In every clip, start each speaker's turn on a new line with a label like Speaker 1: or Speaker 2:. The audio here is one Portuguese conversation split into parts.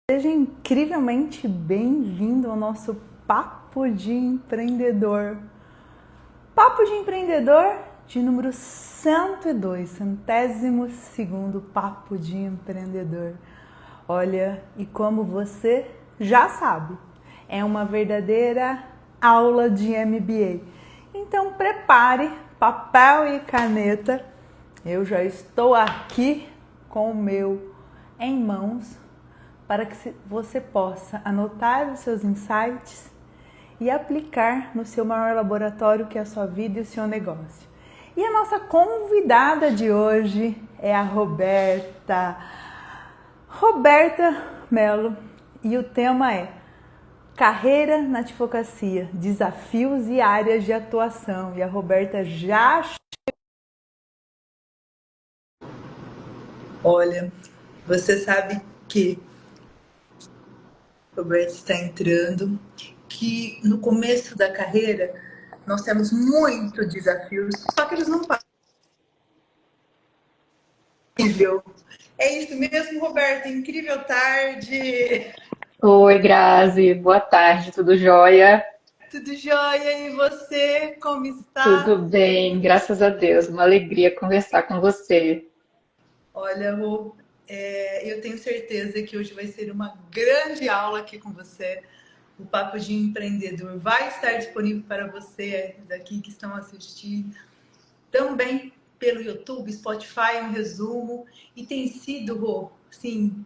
Speaker 1: Seja incrivelmente bem-vindo ao nosso Papo de Empreendedor. Papo de Empreendedor de número 102, 102º Papo de Empreendedor. Olha, e como você já sabe, é uma verdadeira aula de MBA. Então prepare papel e caneta. Eu já estou aqui com o meu em mãos para que você possa anotar os seus insights e aplicar no seu maior laboratório, que é a sua vida e o seu negócio. E a nossa convidada de hoje é a Roberta Mello, e o tema é Carreira na Advocacia, Desafios e Áreas de Atuação. E a Roberta já... Olha, você sabe que Roberto está entrando, que no começo da carreira nós temos muitos desafios, só que eles não passam. É isso mesmo, Roberto? Incrível tarde!
Speaker 2: Oi, Grazi, boa tarde, tudo jóia?
Speaker 1: Tudo jóia? E você, como está?
Speaker 2: Tudo bem, graças a Deus, uma alegria conversar com você.
Speaker 1: Olha, Rô, eu tenho certeza que hoje vai ser uma grande aula aqui com você. O Papo de Empreendedor vai estar disponível para vocês aqui que estão assistindo. Também pelo YouTube, Spotify, um resumo. E tem sido, Rô, sim,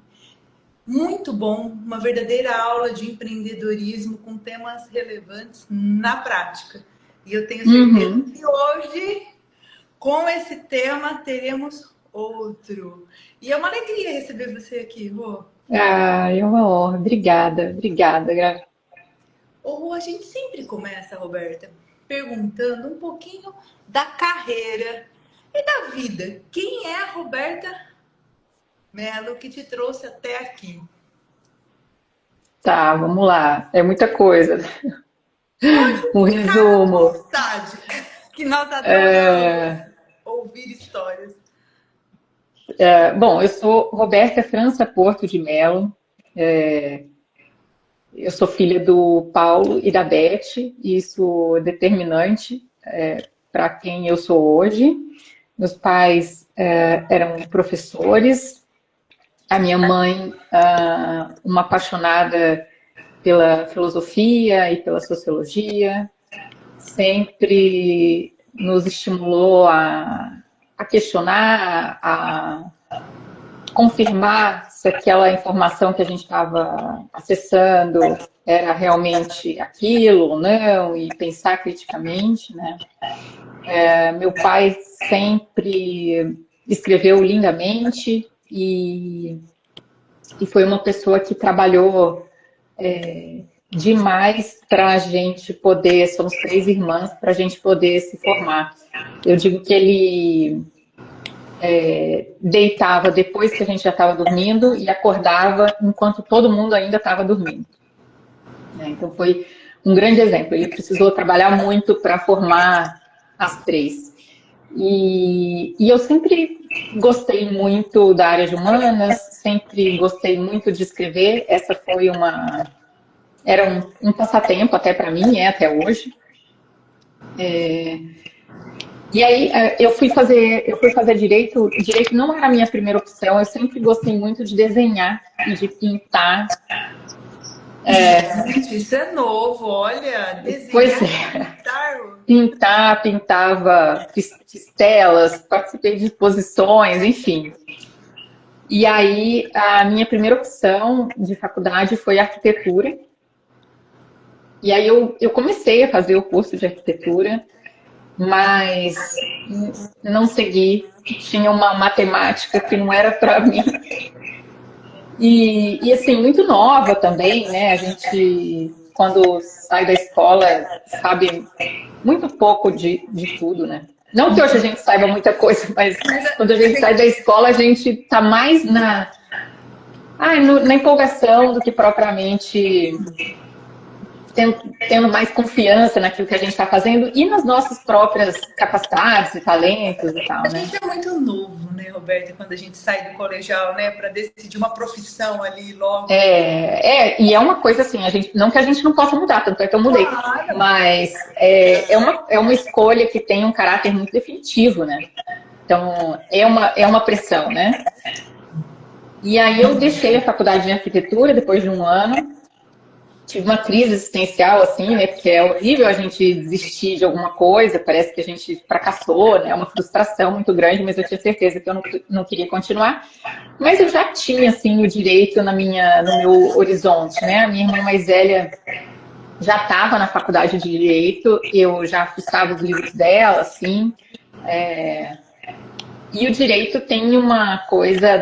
Speaker 1: muito bom, uma verdadeira aula de empreendedorismo com temas relevantes na prática. E eu tenho certeza que hoje, com esse tema, teremos outro. E é uma alegria receber você aqui, Rô.
Speaker 2: Ah, é uma honra, obrigada, Grazi.
Speaker 1: Ou a gente sempre começa, Roberta, perguntando um pouquinho da carreira e da vida. Quem é a Roberta Mello que te trouxe até aqui?
Speaker 2: Tá, vamos lá, é muita coisa. Um
Speaker 1: Ficar à
Speaker 2: resumo.
Speaker 1: vontade, que nós adoramos ouvir histórias.
Speaker 2: Bom, eu sou Roberta França Porto de Mello, eu sou filha do Paulo e da Beth, e isso é determinante para quem eu sou hoje. Meus pais eram professores. A minha mãe, uma apaixonada pela filosofia e pela sociologia, sempre nos estimulou a questionar, a confirmar se aquela informação que a gente estava acessando era realmente aquilo ou não, e pensar criticamente, né? Meu pai sempre escreveu lindamente e foi uma pessoa que trabalhou demais para a gente poder, somos 3 irmãs, para a gente poder se formar. Eu digo que ele deitava depois que a gente já estava dormindo e acordava enquanto todo mundo ainda estava dormindo. Então foi um grande exemplo. Ele precisou trabalhar muito para formar as 3. E eu sempre gostei muito da área de humanas, sempre gostei muito de escrever. Essa foi era um passatempo até para mim, até hoje. E aí eu fui fazer direito. Direito não era a minha primeira opção. Eu sempre gostei muito de desenhar e de pintar.
Speaker 1: Isso é novo, olha, desenhar,
Speaker 2: Pois é. Pintava, fiz telas, participei de exposições, enfim. E aí a minha primeira opção de faculdade foi arquitetura. E aí eu comecei a fazer o curso de arquitetura, mas não segui. Tinha uma matemática que não era para mim. E assim, muito nova também, né? A gente, quando sai da escola, sabe muito pouco de tudo, né? Não que hoje a gente saiba muita coisa, mas quando a gente sai da escola, a gente tá mais na empolgação do que propriamente tendo mais confiança naquilo que a gente está fazendo e nas nossas próprias capacidades e talentos e tal,
Speaker 1: A
Speaker 2: né?
Speaker 1: gente é muito novo, né, Roberta, quando a gente sai do colegial, né, para decidir uma profissão ali logo.
Speaker 2: E é uma coisa assim, não que a gente não possa mudar, tanto é que eu mudei,
Speaker 1: Claro.
Speaker 2: mas é uma escolha que tem um caráter muito definitivo, né? Então, é uma pressão, né? E aí eu deixei a faculdade de arquitetura depois de um ano, tive uma crise existencial, assim, né? Porque é horrível a gente desistir de alguma coisa, parece que a gente fracassou, né? É uma frustração muito grande, mas eu tinha certeza que eu não queria continuar. Mas eu já tinha, assim, o direito no meu horizonte, né? A minha irmã mais velha já estava na faculdade de direito, eu já fuçava os livros dela, assim. E o direito tem uma coisa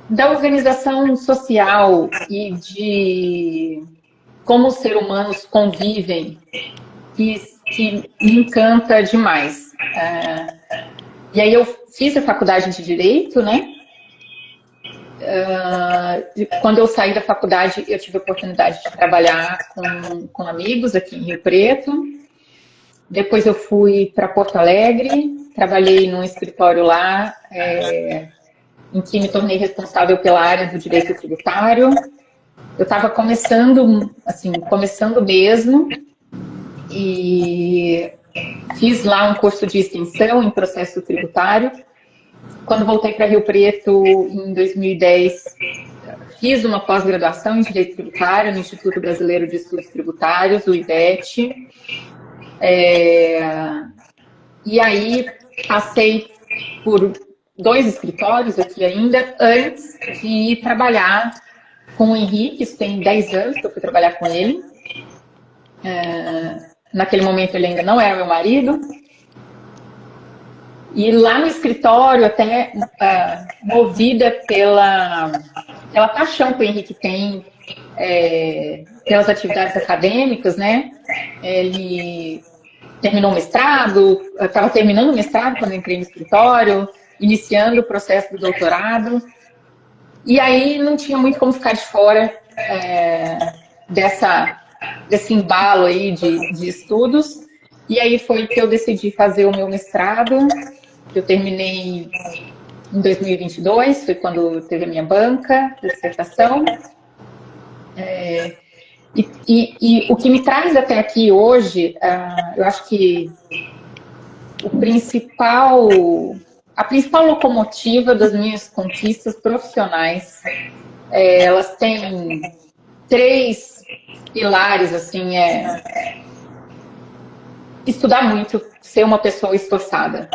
Speaker 2: da organização social e de como os seres humanos convivem que me encanta demais. E aí eu fiz a faculdade de Direito, né? Quando eu saí da faculdade, eu tive a oportunidade de trabalhar com amigos aqui em Rio Preto. Depois eu fui para Porto Alegre, trabalhei num escritório lá, em que me tornei responsável pela área do direito tributário. Eu estava começando mesmo, e fiz lá um curso de extensão em processo tributário. Quando voltei para Rio Preto, em 2010, fiz uma pós-graduação em Direito Tributário no Instituto Brasileiro de Estudos Tributários, o IBET. E aí passei por 2 escritórios aqui ainda, antes de ir trabalhar com o Henrique. Isso tem 10 anos que eu fui trabalhar com ele. Naquele momento ele ainda não era meu marido. E lá no escritório, até movida pela paixão que o Henrique tem pelas atividades acadêmicas, né? Ele terminou o mestrado, estava terminando o mestrado quando entrei no escritório, iniciando o processo do doutorado. E aí não tinha muito como ficar de fora desse embalo aí de estudos. E aí foi que eu decidi fazer o meu mestrado, que eu terminei em 2022, foi quando teve a minha banca de dissertação. E o que me traz até aqui hoje, eu acho que a principal locomotiva das minhas conquistas profissionais, elas têm 3 pilares, assim, estudar muito, ser uma pessoa esforçada,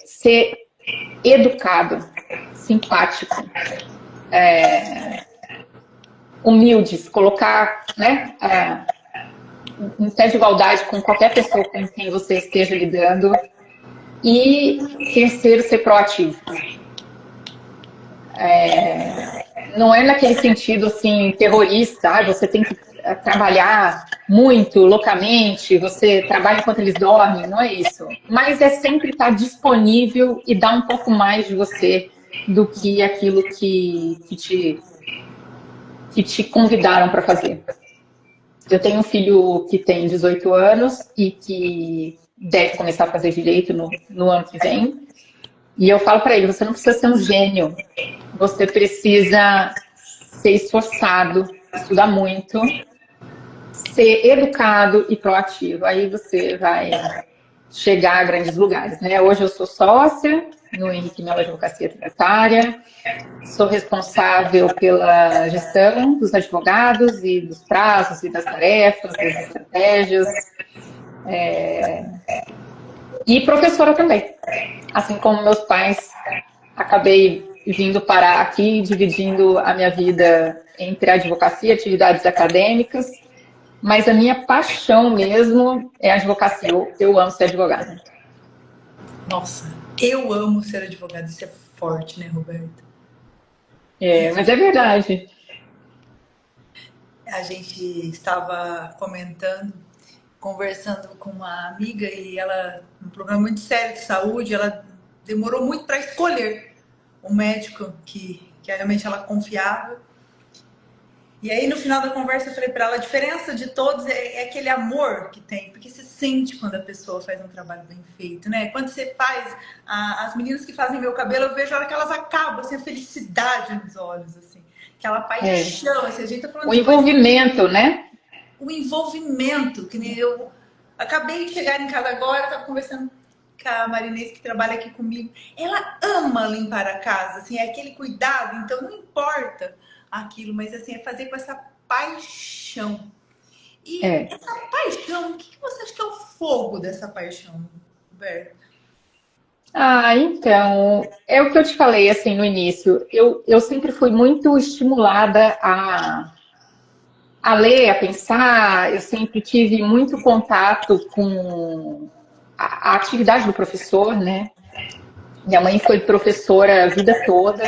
Speaker 2: ser educado, simpático, humilde, se colocar, né, em pé de igualdade com qualquer pessoa com quem você esteja lidando, e terceiro, ser proativo. Não é naquele sentido assim terrorista, você tem que trabalhar muito, loucamente, você trabalha enquanto eles dormem, não é isso. Mas é sempre estar disponível e dar um pouco mais de você do que aquilo que te convidaram para fazer. Eu tenho um filho que tem 18 anos e que deve começar a fazer direito no ano que vem. E eu falo para ele, você não precisa ser um gênio, você precisa ser esforçado, estudar muito, ser educado e proativo. Aí você vai chegar a grandes lugares, né? Hoje eu sou sócia no Henrique Melo Advocacia Tributária, sou responsável pela gestão dos advogados e dos prazos e das tarefas, das estratégias, e professora também. Assim como meus pais, acabei vindo parar aqui, dividindo a minha vida entre a advocacia e atividades acadêmicas, mas a minha paixão mesmo é a advocacia. Eu amo ser advogada.
Speaker 1: Nossa, eu amo ser advogada. Isso é forte, né, Roberta?
Speaker 2: Mas é verdade.
Speaker 1: A gente estava conversando com uma amiga, e ela, um problema muito sério de saúde, ela demorou muito para escolher um médico que realmente ela confiava. E aí, no final da conversa, eu falei para ela, a diferença de todos é aquele amor que tem, porque você sente quando a pessoa faz um trabalho bem feito, né? Quando você faz, as meninas que fazem meu cabelo, eu vejo a hora que elas acabam, assim, a felicidade nos olhos, assim, aquela
Speaker 2: É.
Speaker 1: paixão, assim, a gente tá falando
Speaker 2: O
Speaker 1: de coisa,
Speaker 2: envolvimento, né?
Speaker 1: o envolvimento, que nem eu acabei de chegar em casa agora, estava conversando com a Marinês que trabalha aqui comigo. Ela ama limpar a casa, assim, é aquele cuidado, então não importa aquilo, mas assim, é fazer com essa paixão. E
Speaker 2: É.
Speaker 1: essa paixão, o que você acha que é o fogo dessa paixão, Roberto?
Speaker 2: Ah, então, é o que eu te falei assim no início. Eu sempre fui muito estimulada a ler, a pensar. Eu sempre tive muito contato com a atividade do professor, né? Minha mãe foi professora a vida toda.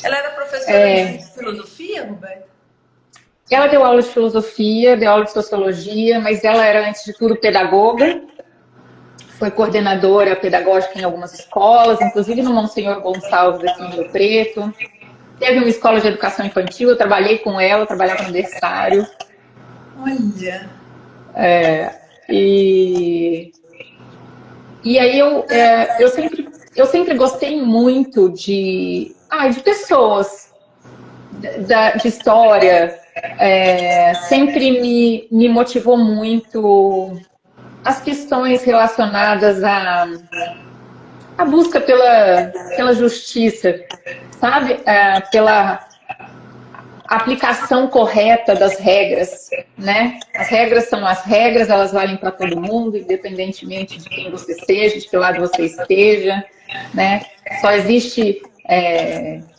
Speaker 1: Ela era professora de filosofia, Roberto?
Speaker 2: Ela deu aula de filosofia, deu aula de sociologia, mas ela era, antes de tudo, pedagoga. Foi coordenadora pedagógica em algumas escolas, inclusive no Monsenhor Gonçalves, aqui em Rio Preto. Teve uma escola de educação infantil, eu trabalhei com ela, trabalhava no berçário.
Speaker 1: Olha.
Speaker 2: E, e aí eu sempre gostei muito de pessoas, de história. Sempre me motivou muito as questões relacionadas à busca pela justiça, sabe? Pela aplicação correta das regras, né? As regras são as regras, elas valem para todo mundo, independentemente de quem você seja, de que lado você esteja, né? Só existe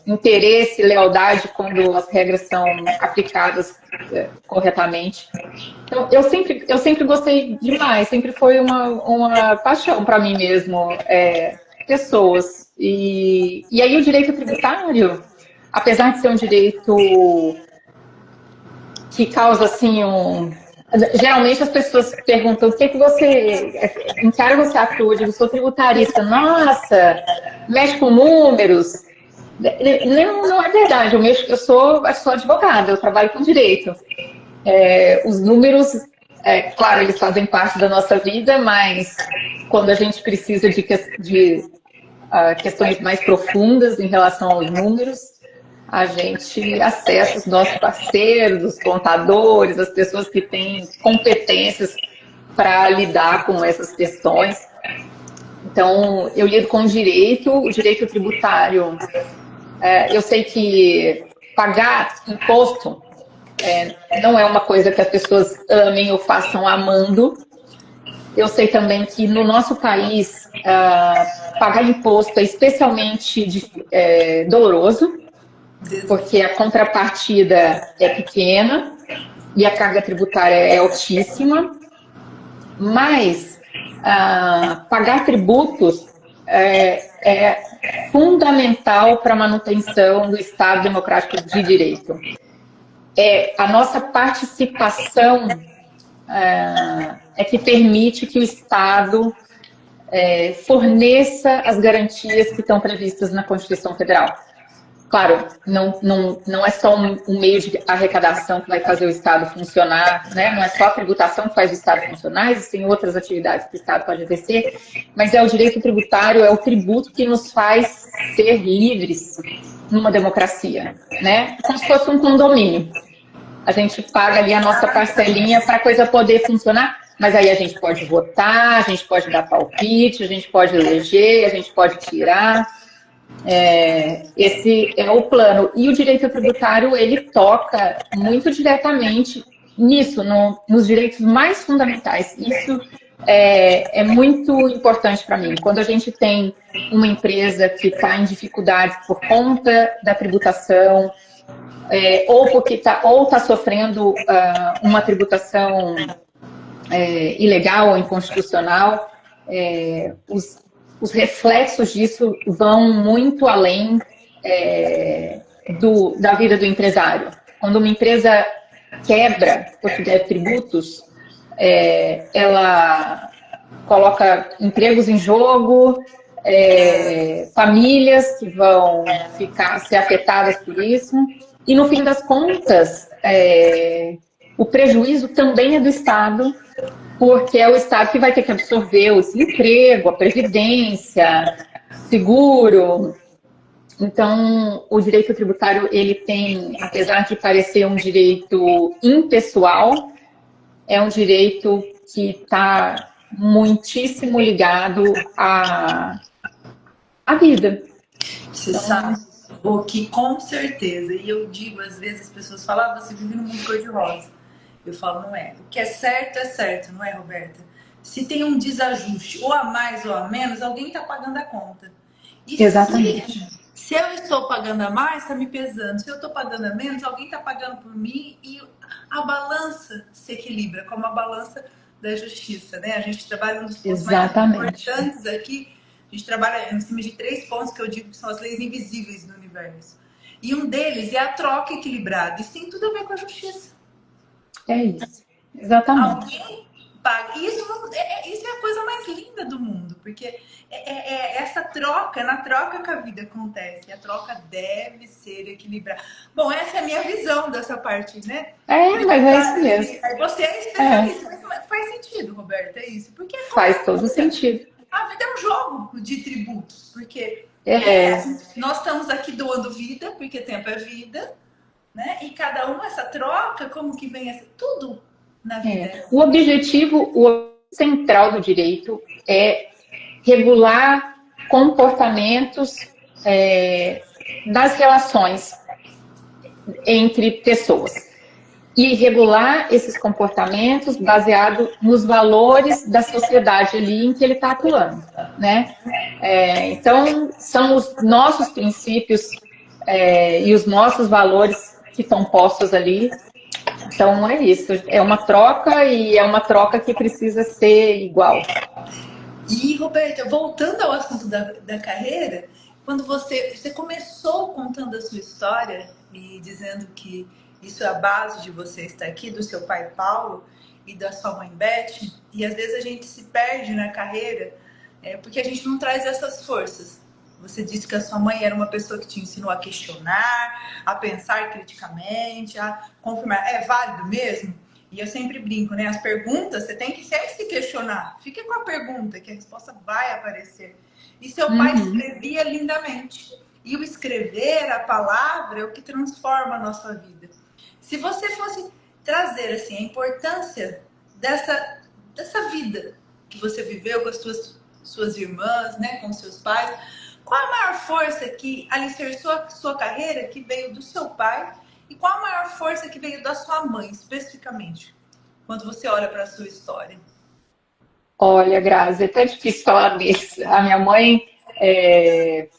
Speaker 2: interesse, lealdade quando as regras são aplicadas corretamente. Então, eu sempre gostei demais, sempre foi uma paixão para mim mesmo, pessoas. E aí o direito tributário, apesar de ser um direito que causa assim Geralmente as pessoas perguntam em que área você atua? Eu digo, sou tributarista. Nossa, mexe com números. Não é verdade, eu sou advogada, eu trabalho com direito. Os números, claro, eles fazem parte da nossa vida, mas quando a gente precisa de questões mais profundas em relação aos números, a gente acessa os nossos parceiros, os contadores, as pessoas que têm competências para lidar com essas questões. Então, eu lido com o direito tributário. Eu sei que pagar imposto não é uma coisa que as pessoas amem ou façam amando. Eu sei também que no nosso país, pagar imposto é especialmente doloroso, porque a contrapartida é pequena e a carga tributária é altíssima, mas pagar tributos é fundamental para a manutenção do Estado Democrático de Direito. A nossa participação que permite que o Estado forneça as garantias que estão previstas na Constituição Federal. Claro, não é só um meio de arrecadação que vai fazer o Estado funcionar, né? Não é só a tributação que faz o Estado funcionar, existem outras atividades que o Estado pode exercer, mas é o direito tributário, é o tributo que nos faz ser livres numa democracia, né? Como se fosse um condomínio. A gente paga ali a nossa parcelinha para a coisa poder funcionar, mas aí a gente pode votar, a gente pode dar palpite, a gente pode eleger, a gente pode tirar. Esse é o plano. E o direito tributário, ele toca muito diretamente nisso, nos direitos mais fundamentais. Isso é muito importante para mim. Quando a gente tem uma empresa que está em dificuldade por conta da tributação, ou porque está sofrendo uma tributação ilegal ou inconstitucional, os reflexos disso vão muito além da vida do empresário. Quando uma empresa quebra porque deve tributos, ela coloca empregos em jogo, famílias que vão ser afetadas por isso, E no fim das contas, o prejuízo também é do Estado, porque é o Estado que vai ter que absorver o desemprego, a previdência, seguro. Então, o direito tributário, ele tem, apesar de parecer um direito impessoal, é um direito que está muitíssimo ligado à vida.
Speaker 1: Você sabe, o que com certeza, e eu digo, às vezes as pessoas falam, você vive num mundo cor-de-rosa. Eu falo, não é. O que é certo, não é, Roberta? Se tem um desajuste, ou a mais ou a menos, alguém está pagando a conta. E
Speaker 2: exatamente.
Speaker 1: Se eu estou pagando a mais, está me pesando. Se eu estou pagando a menos, alguém está pagando por mim e a balança se equilibra, como a balança da justiça, né? A gente trabalha nos pontos mais importantes aqui. A gente trabalha em cima de 3 pontos que eu digo que são as leis invisíveis do universo. E um deles é a troca equilibrada. Isso tem tudo a ver com a justiça.
Speaker 2: É isso, exatamente.
Speaker 1: Alguém paga. Isso é a coisa mais linda do mundo, porque essa troca, na troca que a vida acontece, a troca deve ser equilibrada. Bom, essa é a minha visão dessa parte, né?
Speaker 2: Mas é isso mesmo.
Speaker 1: Você é especialista, mas faz sentido, Roberta, é isso. Porque
Speaker 2: faz todo sentido.
Speaker 1: A vida é um jogo de tributos, porque nós estamos aqui doando vida, porque tempo é vida, né? E cada um, essa troca, como que vem tudo na vida.
Speaker 2: O objetivo central do direito é regular comportamentos das relações entre pessoas. E regular esses comportamentos baseado nos valores da sociedade ali em que ele está atuando, né? Então, são os nossos princípios e os nossos valores que estão postos ali. Então, é isso. É uma troca e é uma troca que precisa ser igual.
Speaker 1: E, Roberta, voltando ao assunto da carreira, quando você começou contando a sua história e dizendo que isso é a base de você estar aqui, do seu pai Paulo e da sua mãe Beth, e às vezes a gente se perde na carreira porque a gente não traz essas forças. Você disse que a sua mãe era uma pessoa que te ensinou a questionar, a pensar criticamente, a confirmar. É válido mesmo? E eu sempre brinco, né? As perguntas, você tem que sempre se questionar. Fique com a pergunta, que a resposta vai aparecer. E seu pai escrevia lindamente. E o escrever, a palavra, é o que transforma a nossa vida. Se você fosse trazer assim, a importância dessa vida que você viveu com as suas irmãs, né, com seus pais, qual a maior força que alicerçou a sua carreira que veio do seu pai e qual a maior força que veio da sua mãe, especificamente, quando você olha para a sua história?
Speaker 2: Olha, Grazi, é até difícil falar disso. A minha mãe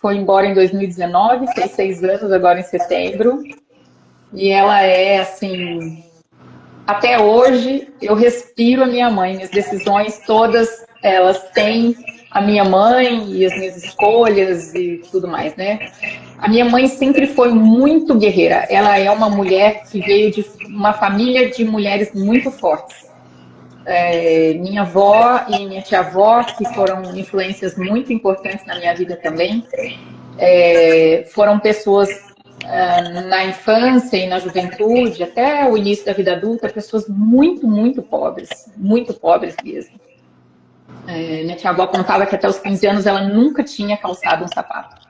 Speaker 2: foi embora em 2019, fez 6 anos agora em setembro. E ela é, assim, até hoje eu respiro a minha mãe. Minhas decisões todas, elas têm a minha mãe e as minhas escolhas e tudo mais, né? A minha mãe sempre foi muito guerreira. Ela é uma mulher que veio de uma família de mulheres muito fortes. Minha avó e minha tia-avó, que foram influências muito importantes na minha vida também, foram pessoas na infância e na juventude, até o início da vida adulta, pessoas muito, muito pobres mesmo. Minha tia-avó contava que até os 15 anos ela nunca tinha calçado um sapato.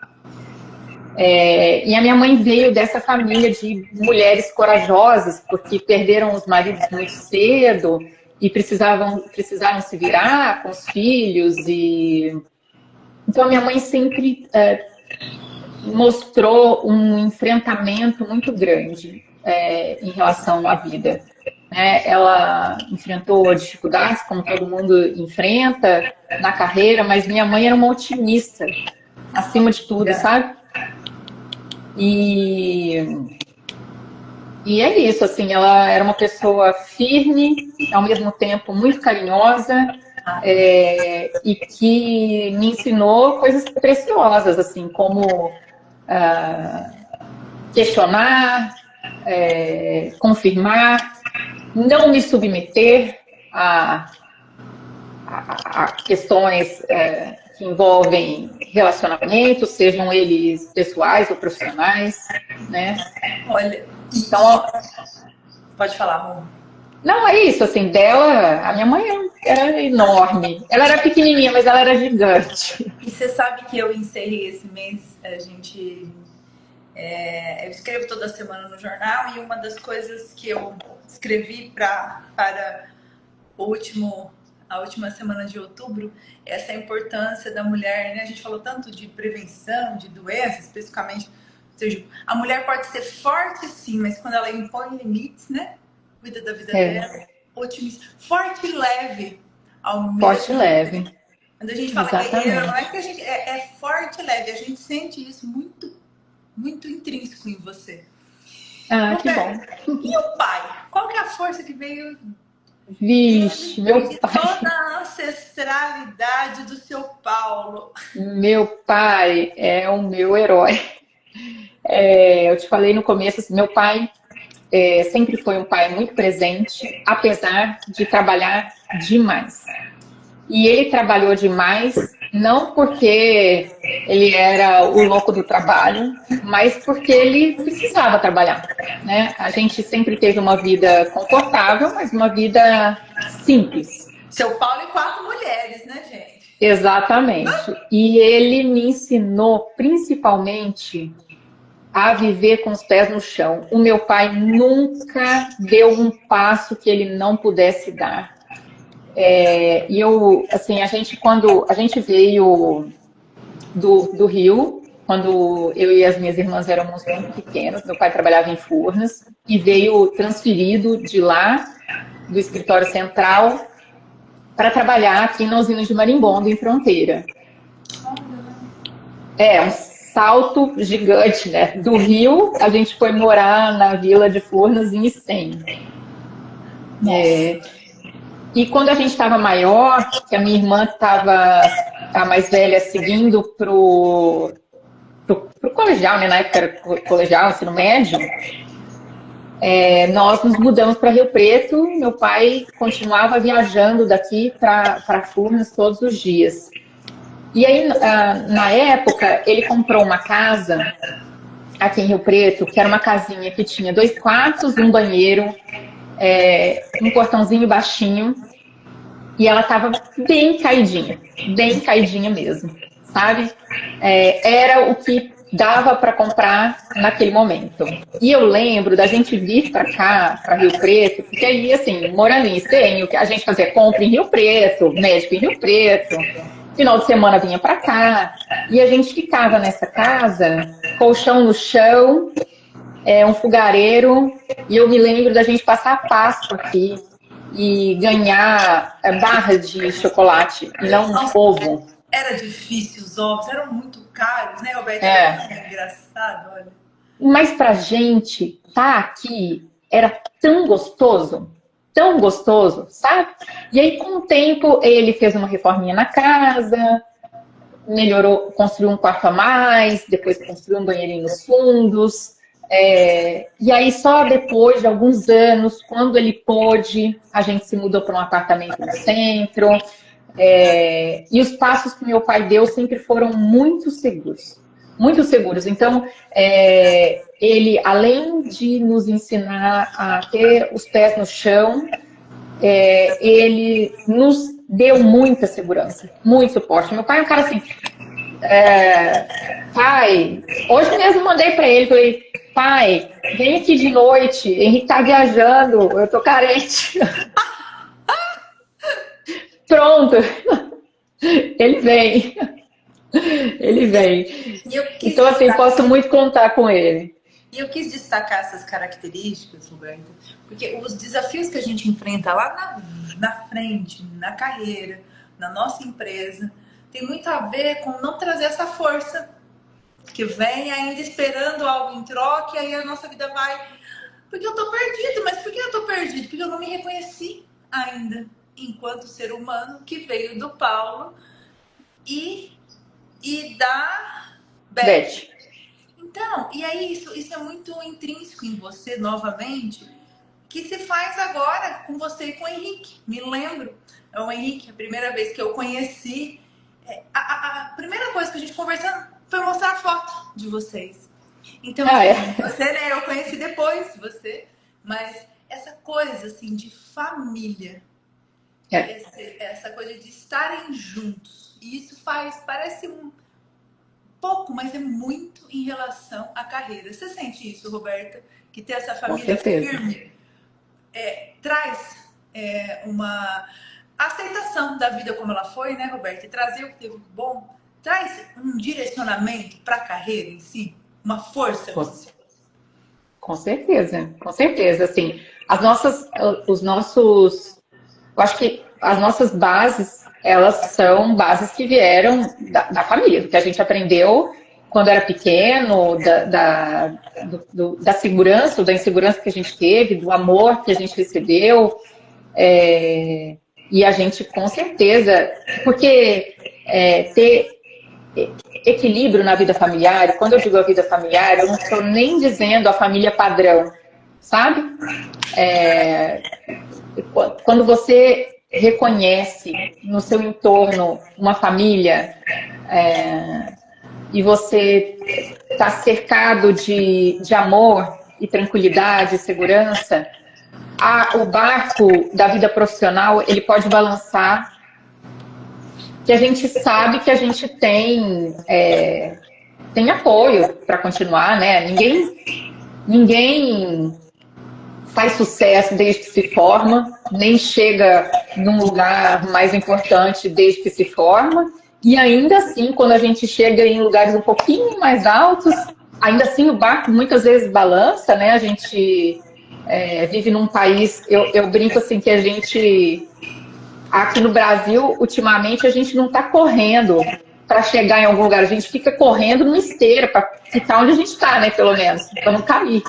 Speaker 2: E a minha mãe veio dessa família de mulheres corajosas, porque perderam os maridos muito cedo e precisaram se virar com os filhos. Então, a minha mãe sempre mostrou um enfrentamento muito grande em relação à vida. Ela enfrentou dificuldades, como todo mundo enfrenta na carreira, mas minha mãe era uma otimista, acima de tudo, sabe? E é isso, assim, ela era uma pessoa firme, ao mesmo tempo muito carinhosa, e que me ensinou coisas preciosas, assim, como questionar, confirmar, não me submeter a questões que envolvem relacionamentos, sejam eles pessoais ou profissionais, né?
Speaker 1: Olha,
Speaker 2: Então,
Speaker 1: pode falar, amor.
Speaker 2: não é isso, assim, dela, a minha mãe era enorme. Ela era pequenininha, mas ela era gigante.
Speaker 1: E você sabe que eu encerrei esse mês, eu escrevo toda semana no jornal, e uma das coisas que eu escrevi para o último, a última semana de outubro, é essa importância da mulher, né? A gente falou tanto de prevenção, de doenças, especificamente. Ou seja, a mulher pode ser forte sim, mas quando ela impõe limites, né? Cuida da vida dela, otimista, forte e leve ao
Speaker 2: Forte e
Speaker 1: mesmo tempo.
Speaker 2: leve.
Speaker 1: Quando a gente fala guerreiro, não é
Speaker 2: Exatamente.
Speaker 1: que a gente é forte e leve, a gente sente isso muito, muito intrínseco em você.
Speaker 2: Ah, que bom.
Speaker 1: Roberto, e o pai? Qual que é a força que veio dele
Speaker 2: Vixe,
Speaker 1: e
Speaker 2: meu
Speaker 1: de
Speaker 2: pai,
Speaker 1: toda a ancestralidade do seu Paulo?
Speaker 2: meu pai é o meu herói. Eu te falei no começo, assim, meu pai sempre foi um pai muito presente, apesar de trabalhar demais. E ele trabalhou demais, não porque ele era o louco do trabalho, mas porque ele precisava trabalhar, né? A gente sempre teve uma vida confortável, mas uma vida simples.
Speaker 1: Seu Paulo e 4 mulheres, né, gente?
Speaker 2: Exatamente. E ele me ensinou principalmente a viver com os pés no chão. O meu pai nunca deu um passo que ele não pudesse dar. E eu, assim, quando a gente veio do Rio, quando eu e as minhas irmãs éramos muito pequenas, meu pai trabalhava em Furnas e veio transferido de lá, do escritório central, para trabalhar aqui na usina de Marimbondo, em Fronteira. É um salto gigante, né? Do Rio, a gente foi morar na vila de Furnas, em Icém.
Speaker 1: Nossa.
Speaker 2: E quando a gente estava maior, que a minha irmã estava a mais velha seguindo pro colegial, né? Na época era colegial, ensino médio, nós nos mudamos para Rio Preto. Meu pai continuava viajando daqui para Furnas todos os dias. E aí, na época, ele comprou uma casa aqui em Rio Preto, que era uma casinha que tinha 2 quartos, um banheiro, um portãozinho baixinho, e ela estava bem caidinha mesmo, sabe? Era o que dava para comprar naquele momento. E eu lembro da gente vir para cá, para Rio Preto, porque aí, assim, morando em Esteio, a gente fazia compra em Rio Preto, médico em Rio Preto, final de semana vinha para cá, e a gente ficava nessa casa, colchão no chão, um fogareiro, e eu me lembro da gente passar a Páscoa aqui e ganhar barra de chocolate, e não um ovo.
Speaker 1: Era difícil, os ovos eram muito caros, né, Roberto? Era
Speaker 2: É.
Speaker 1: tão engraçado, olha.
Speaker 2: Mas pra gente tá aqui era tão gostoso, sabe? E aí, com o tempo, ele fez uma reforminha na casa, melhorou, construiu um quarto a mais, depois construiu um banheirinho nos fundos. E aí, só depois de alguns anos, quando ele pôde, a gente se mudou para um apartamento no centro. E os passos que meu pai deu sempre foram muito seguros. Muito seguros. Então, ele, além de nos ensinar a ter os pés no chão, ele nos deu muita segurança, muito suporte. Meu pai é um cara assim, pai, hoje mesmo mandei para ele, falei, pai, vem aqui de noite, Henrique tá viajando, eu tô carente. Pronto, ele vem, ele vem. Então, assim, posso muito contar com ele.
Speaker 1: E eu quis destacar essas características, Roberto, porque os desafios que a gente enfrenta lá na frente, na carreira, na nossa empresa, tem muito a ver com não trazer essa força que vem ainda esperando algo em troca, e aí a nossa vida vai. Porque eu tô perdido, mas por que eu tô perdido? Porque eu não me reconheci ainda enquanto ser humano que veio do Paulo e da Beth. Então, e aí isso é muito intrínseco em você, novamente, que se faz agora com você e com o Henrique. Me lembro, o Henrique, a primeira vez que eu conheci, a primeira coisa que a gente conversando foi mostrar a foto de vocês. Então, você, né, eu conheci depois você, mas essa coisa, assim, de família, essa coisa de estarem juntos, e isso parece um pouco, mas é muito em relação à carreira. Você sente isso, Roberta? Que ter essa família firme traz uma aceitação da vida como ela foi, né, Roberta? E trazer o que teve de bom, traz um direcionamento para a carreira em si, uma força.
Speaker 2: Com certeza, com certeza. Assim, eu acho que as nossas bases, elas são bases que vieram da família, do que a gente aprendeu quando era pequeno, da segurança ou da insegurança que a gente teve, do amor que a gente recebeu. E a gente, com certeza, porque ter equilíbrio na vida familiar, e quando eu digo a vida familiar, eu não estou nem dizendo a família padrão, sabe? Quando você reconhece no seu entorno uma família e você está cercado de amor e tranquilidade, segurança, o barco da vida profissional, ele pode balançar, que a gente sabe que a gente tem apoio para continuar, né? Ninguém faz sucesso desde que se forma, nem chega num lugar mais importante desde que se forma, e ainda assim, quando a gente chega em lugares um pouquinho mais altos, ainda assim o barco muitas vezes balança, né? A gente vive num país, eu brinco assim que a gente, aqui no Brasil, ultimamente, a gente não está correndo para chegar em algum lugar, a gente fica correndo numa esteira para ficar onde a gente está, né, pelo menos, para não cair.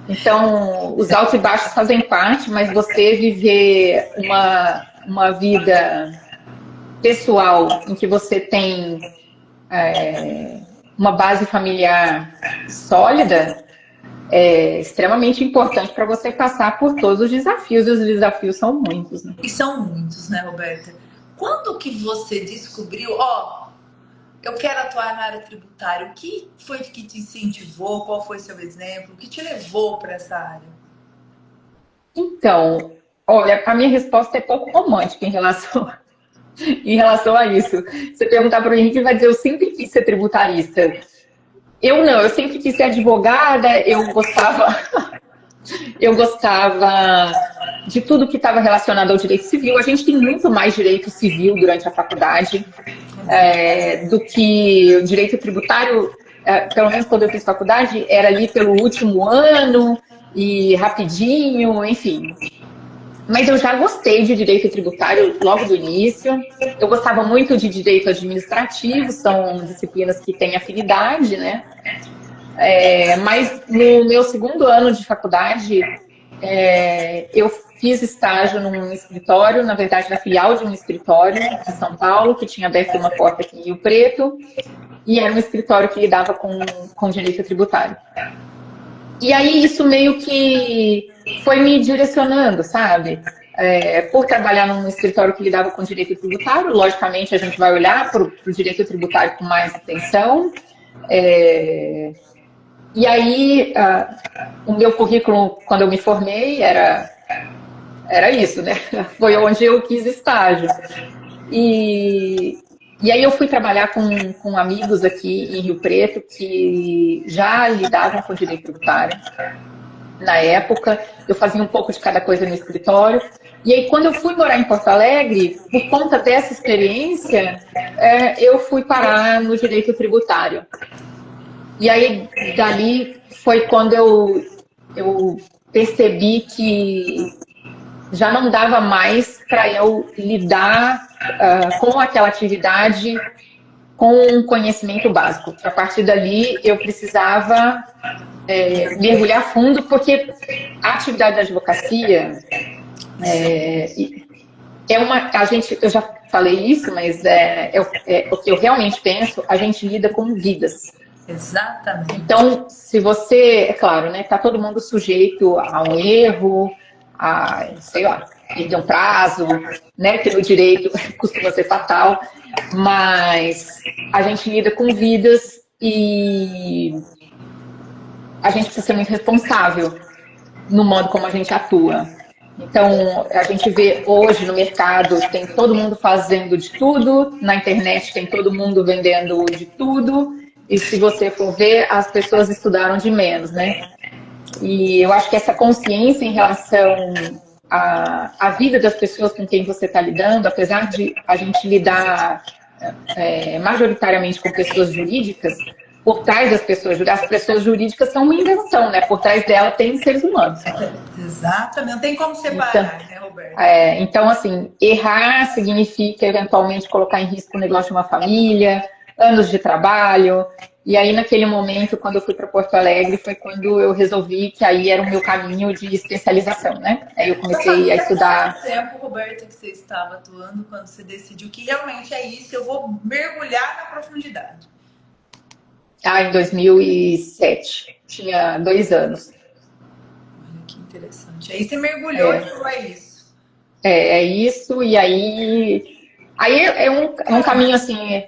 Speaker 2: Então, os altos e baixos fazem parte, mas você viver uma vida pessoal em que você tem uma base familiar sólida é extremamente importante para você passar por todos os desafios, e os desafios são muitos, né?
Speaker 1: E são muitos, né, Roberta? Quando que você descobriu, eu quero atuar na área tributária? O que foi que te incentivou? Qual foi seu exemplo? O que te levou para essa área?
Speaker 2: Então, olha, a minha resposta é pouco romântica em relação a isso. Se você perguntar para o Henrique, ele vai dizer, eu sempre quis ser tributarista. Eu não, eu sempre quis ser advogada, eu gostava de tudo que estava relacionado ao direito civil. A gente tem muito mais direito civil durante a faculdade do que o direito tributário. Pelo menos quando eu fiz faculdade, era ali pelo último ano e rapidinho, enfim. Mas eu já gostei de direito tributário logo do início. Eu gostava muito de direito administrativo, são disciplinas que têm afinidade, né? Mas no meu segundo ano de faculdade, eu fiz estágio num escritório, na verdade, na filial de um escritório de São Paulo, que tinha aberto uma porta aqui em Rio Preto, e era um escritório que lidava com direito tributário. E aí isso meio que foi me direcionando, sabe? Por trabalhar num escritório que lidava com direito tributário, logicamente a gente vai olhar para o direito tributário com mais atenção. E aí o meu currículo, quando eu me formei, era isso, né? Foi onde eu quis estágio. E aí eu fui trabalhar com amigos aqui em Rio Preto que já lidavam com direito tributário. Na época, eu fazia um pouco de cada coisa no escritório. E aí, quando eu fui morar em Porto Alegre, por conta dessa experiência, eu fui parar no direito tributário. E aí, dali, foi quando eu percebi que já não dava mais para eu lidar com aquela atividade com um conhecimento básico. A partir dali, eu precisava mergulhar fundo, porque a atividade da advocacia eu já falei isso, mas o que eu realmente penso, a gente lida com vidas.
Speaker 1: Exatamente.
Speaker 2: Então, se você, é claro, né, tá todo mundo sujeito a um erro, sei lá, perder um prazo, né, que no direito costuma ser fatal, mas a gente lida com vidas e a gente precisa ser muito responsável no modo como a gente atua. Então, a gente vê hoje no mercado, tem todo mundo fazendo de tudo, na internet tem todo mundo vendendo de tudo, e se você for ver, as pessoas estudaram de menos, né? E eu acho que essa consciência em relação à vida das pessoas com quem você está lidando, apesar de a gente lidar majoritariamente com pessoas jurídicas, por trás das pessoas jurídicas, as pessoas jurídicas são uma invenção, né? Por trás dela tem seres humanos.
Speaker 1: Exatamente, não tem como separar,
Speaker 2: então,
Speaker 1: né, Roberto?
Speaker 2: Então, assim, errar significa eventualmente colocar em risco o negócio de uma família, anos de trabalho. E aí, naquele momento, quando eu fui para Porto Alegre, foi quando eu resolvi que aí era o meu caminho de especialização, né? Aí eu comecei a estudar.
Speaker 1: Quanto tempo, Roberto, que você estava atuando quando você decidiu que realmente é isso, eu vou mergulhar na profundidade?
Speaker 2: Em 2007. Tinha 2 anos.
Speaker 1: Olha que interessante. Aí você mergulhou e falou, é isso.
Speaker 2: É isso, e aí é um caminho assim,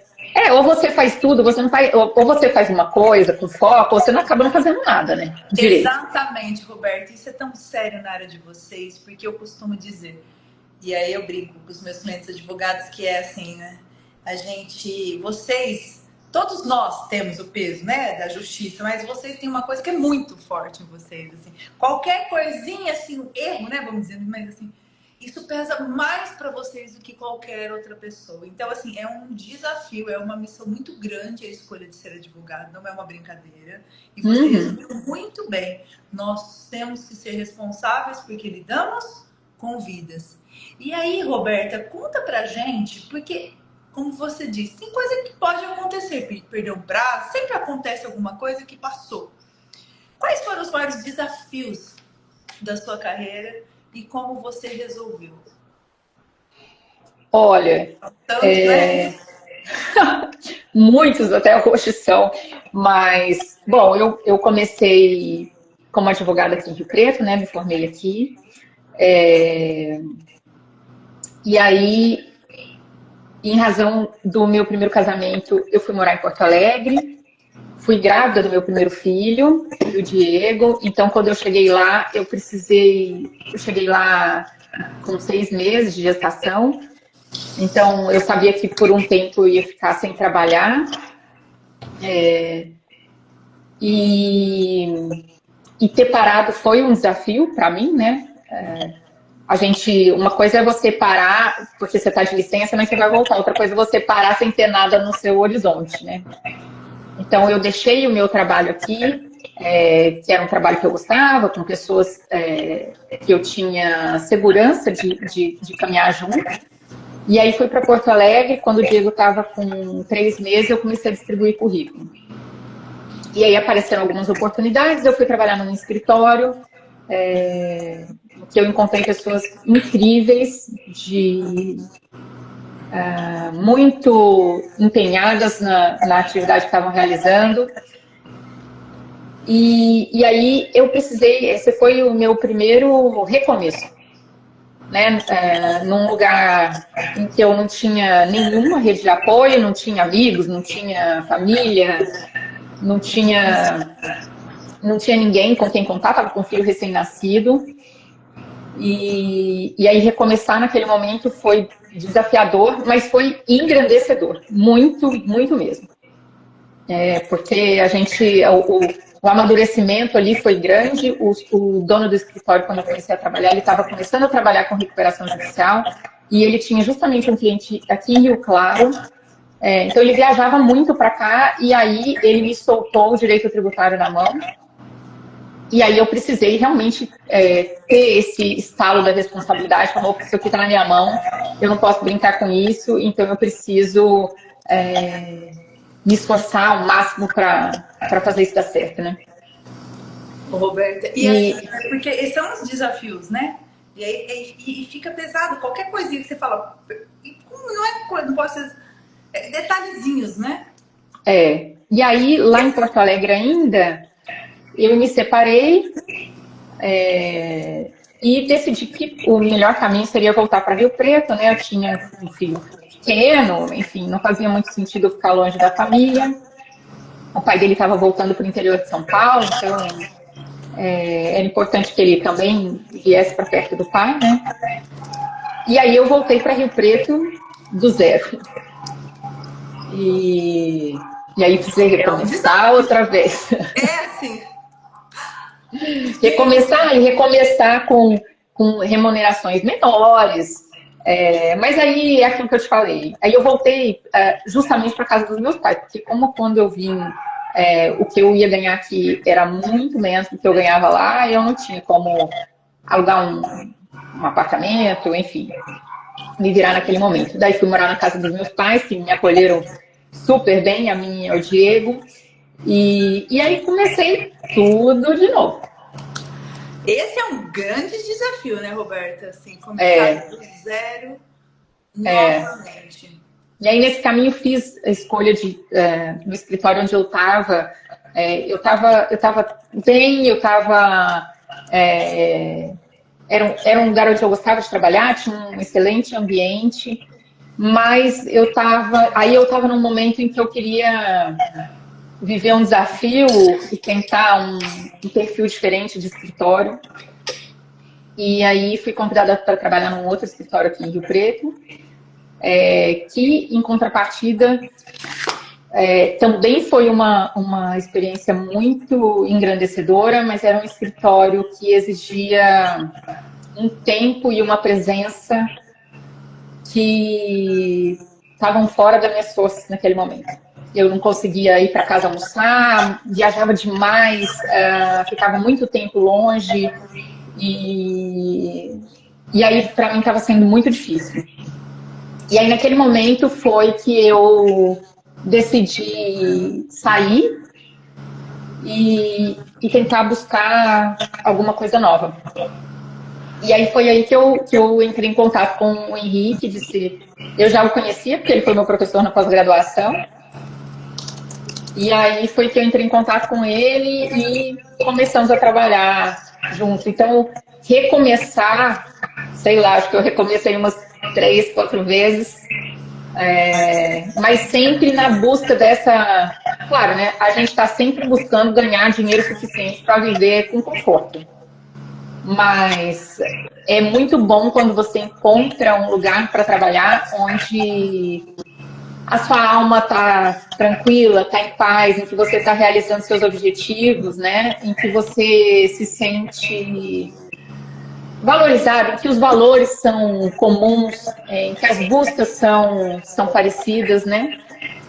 Speaker 2: ou você faz tudo, você não faz, ou você faz uma coisa com foco, ou você não acaba não fazendo nada, né? Direito.
Speaker 1: Exatamente, Roberto. Isso é tão sério na área de vocês, porque eu costumo dizer, e aí eu brinco com os meus clientes advogados, que é assim, né? Vocês, todos nós temos o peso, né, da justiça, mas vocês têm uma coisa que é muito forte em vocês, assim. Qualquer coisinha, assim, um erro, né, vamos dizer, mas assim, isso pesa mais para vocês do que qualquer outra pessoa. Então, assim, é um desafio, é uma missão muito grande a escolha de ser advogado, não é uma brincadeira. E você resumiu muito bem. Nós temos que ser responsáveis porque lidamos com vidas. E aí, Roberta, conta pra gente, porque, como você disse, tem coisa que pode acontecer, perder um prazo, sempre acontece alguma coisa que passou. Quais foram os maiores desafios da sua carreira e como você resolveu?
Speaker 2: Olha, muitos até hoje são, mas, bom, eu comecei como advogada aqui em Rio Preto, né, me formei aqui, e aí, em razão do meu primeiro casamento, eu fui morar em Porto Alegre, fui grávida do meu primeiro filho, do Diego, então quando eu cheguei lá, eu cheguei lá com 6 meses de gestação, então eu sabia que por um tempo eu ia ficar sem trabalhar, e ter parado foi um desafio para mim, né? Uma coisa é você parar porque você está de licença, mas você vai voltar, outra coisa é você parar sem ter nada no seu horizonte, né? Então, eu deixei o meu trabalho aqui, que era um trabalho que eu gostava, com pessoas que eu tinha segurança de caminhar junto. E aí fui para Porto Alegre, quando o Diego estava com 3 meses, eu comecei a distribuir currículo. E aí apareceram algumas oportunidades, eu fui trabalhar num escritório, que eu encontrei pessoas incríveis, muito empenhadas na atividade que estavam realizando. E aí eu precisei, esse foi o meu primeiro recomeço, né? Num lugar em que eu não tinha nenhuma rede de apoio, não tinha amigos, não tinha família, não tinha ninguém com quem contar, estava com um filho recém-nascido. E aí recomeçar naquele momento foi desafiador, mas foi engrandecedor, muito, muito mesmo. Porque o amadurecimento ali foi grande, o dono do escritório, quando eu comecei a trabalhar, ele estava começando a trabalhar com recuperação judicial, e ele tinha justamente um cliente aqui em Rio Claro, então ele viajava muito para cá, e aí ele me soltou o direito tributário na mão. E aí eu precisei realmente ter esse estalo da responsabilidade, falou que isso aqui está na minha mão, eu não posso brincar com isso, então eu preciso me esforçar ao máximo para fazer isso dar certo, né?
Speaker 1: Roberta, assim, porque são os desafios, né? E aí fica pesado, qualquer coisinha que você fala, não pode ser detalhezinhos, né?
Speaker 2: E aí lá em Porto Alegre ainda, eu me separei e decidi que o melhor caminho seria voltar para Rio Preto, né? Eu tinha um filho pequeno, enfim, não fazia muito sentido eu ficar longe da família. o pai dele estava voltando para o interior de São Paulo, então era importante que ele também viesse para perto do pai, né? E aí eu voltei para Rio Preto do zero. E aí precisei recomeçar outra vez.
Speaker 1: Assim.
Speaker 2: recomeçar com remunerações menores. Mas aí é aquilo que eu te falei. Aí eu voltei justamente para casa dos meus pais, porque como quando eu vim, o que eu ia ganhar aqui era muito menos do que eu ganhava lá, eu não tinha como alugar um apartamento, enfim, me virar naquele momento. Daí fui morar na casa dos meus pais, que me acolheram super bem, a mim e ao Diego, e aí comecei tudo de novo.
Speaker 1: Esse é um grande desafio, né, Roberta? Assim, começar do zero novamente.
Speaker 2: E aí, nesse caminho, fiz a escolha no escritório onde eu estava. Eu estava bem, era um lugar onde eu gostava de trabalhar, tinha um excelente ambiente, mas eu estava num momento em que eu queria viver um desafio e tentar um perfil diferente de escritório. E aí fui convidada para trabalhar num outro escritório aqui em Rio Preto, que, em contrapartida, também foi uma experiência muito engrandecedora, mas era um escritório que exigia um tempo e uma presença que estavam fora das minhas forças naquele momento. Eu não conseguia ir para casa almoçar, viajava demais, ficava muito tempo longe, e aí para mim estava sendo muito difícil. E aí naquele momento foi que eu decidi sair e tentar buscar alguma coisa nova. E aí foi aí que eu entrei em contato com o Henrique, disse, eu já o conhecia, porque ele foi meu professor na pós-graduação. E aí foi que eu entrei em contato com ele e começamos a trabalhar juntos. Então, recomeçar, sei lá, acho que eu recomecei umas 3, 4 vezes, mas sempre na busca dessa... Claro, né? A gente está sempre buscando ganhar dinheiro suficiente para viver com conforto. Mas é muito bom quando você encontra um lugar para trabalhar onde a sua alma está tranquila, está em paz, em que você está realizando seus objetivos, né? Em que você se sente valorizado, em que os valores são comuns, em que as buscas são parecidas, né?